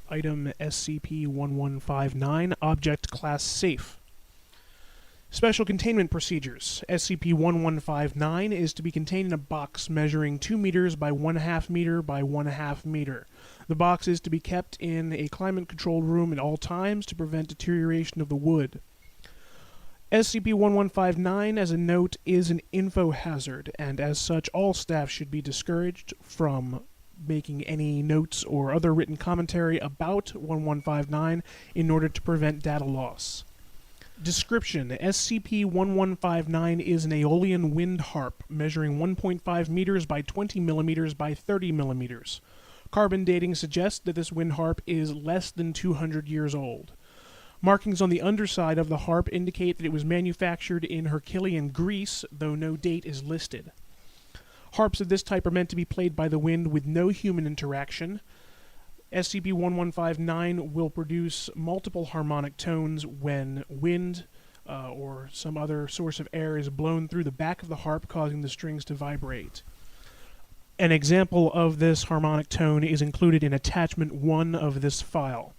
Item SCP-1159, Object Class Safe. Special Containment Procedures. SCP-1159 is to be contained in a box measuring 2 meters by 1/2 meter by 1/2 meter. The box is to be kept in a climate-controlled room at all times to prevent deterioration of the wood. SCP-1159, as a note, is an infohazard, and as such, all staff should be discouraged from making any notes or other written commentary about 1159 in order to prevent data loss. Description: SCP-1159 is an Aeolian wind harp measuring 1.5 meters by 20 millimeters by 30 millimeters. Carbon dating suggests that this wind harp is less than 200 years old. Markings on the underside of the harp indicate that it was manufactured in Herculean Greece, though no date is listed. Harps of this type are meant to be played by the wind with no human interaction. SCP-1159 will produce multiple harmonic tones when wind or some other source of air is blown through the back of the harp, causing the strings to vibrate. An example of this harmonic tone is included in Attachment 1 of this file.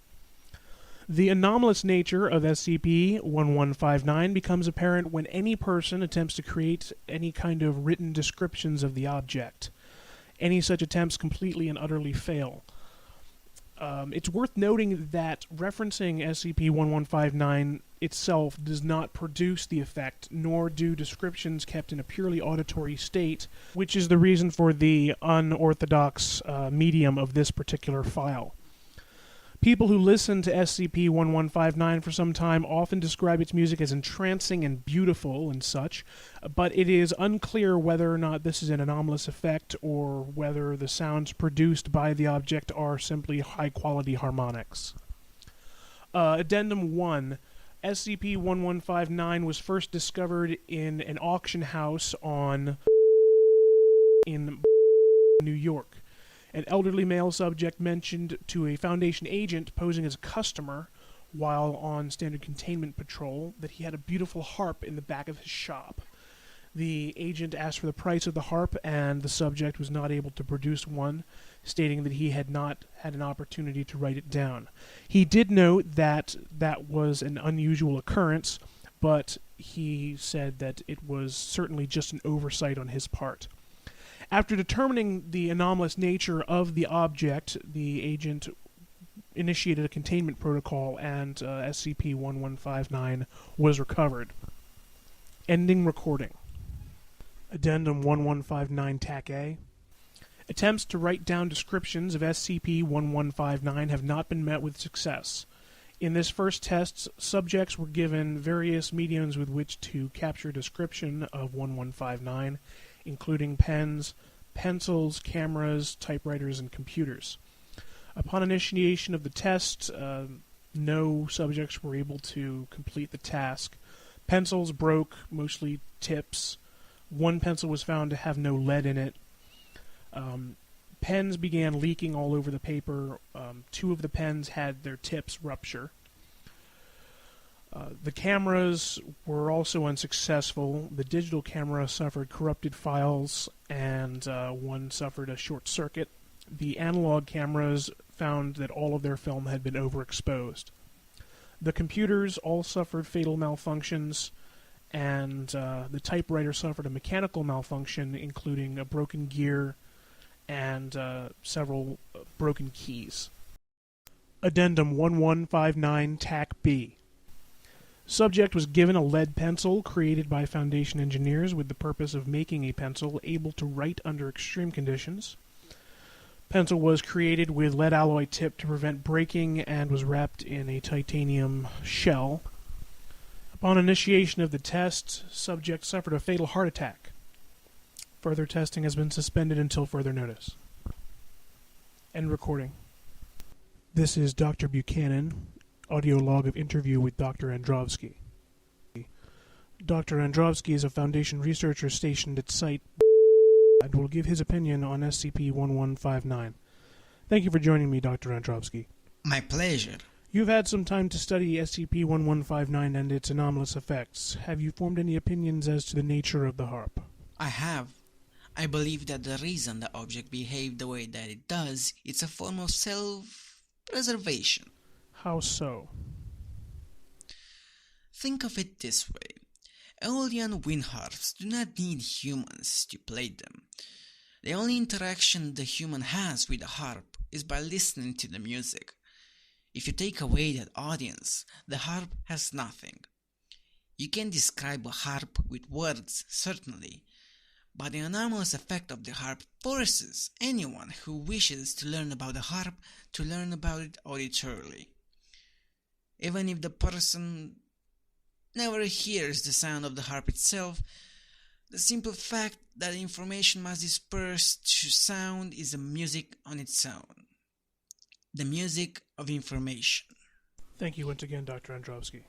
The anomalous nature of SCP-1159 becomes apparent when any person attempts to create any kind of written descriptions of the object. Any such attempts completely and utterly fail. It's worth noting that referencing SCP-1159 itself does not produce the effect, nor do descriptions kept in a purely auditory state, which is the reason for the unorthodox medium of this particular file. People who listen to SCP-1159 for some time often describe its music as entrancing and beautiful and such, but it is unclear whether or not this is an anomalous effect or whether the sounds produced by the object are simply high-quality harmonics. Addendum 1. SCP-1159 was first discovered in an auction house in New York. An elderly male subject mentioned to a Foundation agent posing as a customer while on standard containment patrol that he had a beautiful harp in the back of his shop. The agent asked for the price of the harp, and the subject was not able to produce one, stating that he had not had an opportunity to write it down. He did note that that was an unusual occurrence, but he said that it was certainly just an oversight on his part. After determining the anomalous nature of the object, the agent initiated a containment protocol, and SCP-1159 was recovered. Ending recording. Addendum 1159 TAC A. Attempts to write down descriptions of SCP-1159 have not been met with success. In this first test, subjects were given various mediums with which to capture description of 1159, including pens, pencils, cameras, typewriters, and computers. Upon initiation of the test, no subjects were able to complete the task. Pencils broke, mostly tips. One pencil was found to have no lead in it. Pens began leaking all over the paper. 2 of the pens had their tips rupture. The cameras were also unsuccessful. The digital camera suffered corrupted files, and one suffered a short circuit. The analog cameras found that all of their film had been overexposed. The computers all suffered fatal malfunctions, and the typewriter suffered a mechanical malfunction, including a broken gear and several broken keys. Addendum 1159 TAC B. Subject was given a lead pencil created by Foundation engineers with the purpose of making a pencil able to write under extreme conditions. Pencil was created with lead alloy tip to prevent breaking and was wrapped in a titanium shell. Upon initiation of the test, subject suffered a fatal heart attack. Further testing has been suspended until further notice. End recording. This is Dr. Buchanan. Audio log of interview with Dr. Androvsky. Dr. Androvsky is a Foundation researcher stationed at Site and will give his opinion on SCP-1159. Thank you for joining me, Dr. Androvsky. My pleasure. You've had some time to study SCP-1159 and its anomalous effects. Have you formed any opinions as to the nature of the harp? I have. I believe that the reason the object behaved the way that it does, it's a form of reservation. How so? Think of it this way. Aeolian wind harps do not need humans to play them. The only interaction the human has with the harp is by listening to the music. If you take away that audience, the harp has nothing. You can describe a harp with words, certainly, but the anomalous effect of the harp forces anyone who wishes to learn about the harp to learn about it auditorily. Even if the person never hears the sound of the harp itself, the simple fact that the information must disperse to sound is the music on its own. The music of information. Thank you once again, Dr. Androvsky.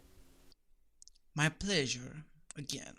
My pleasure, again.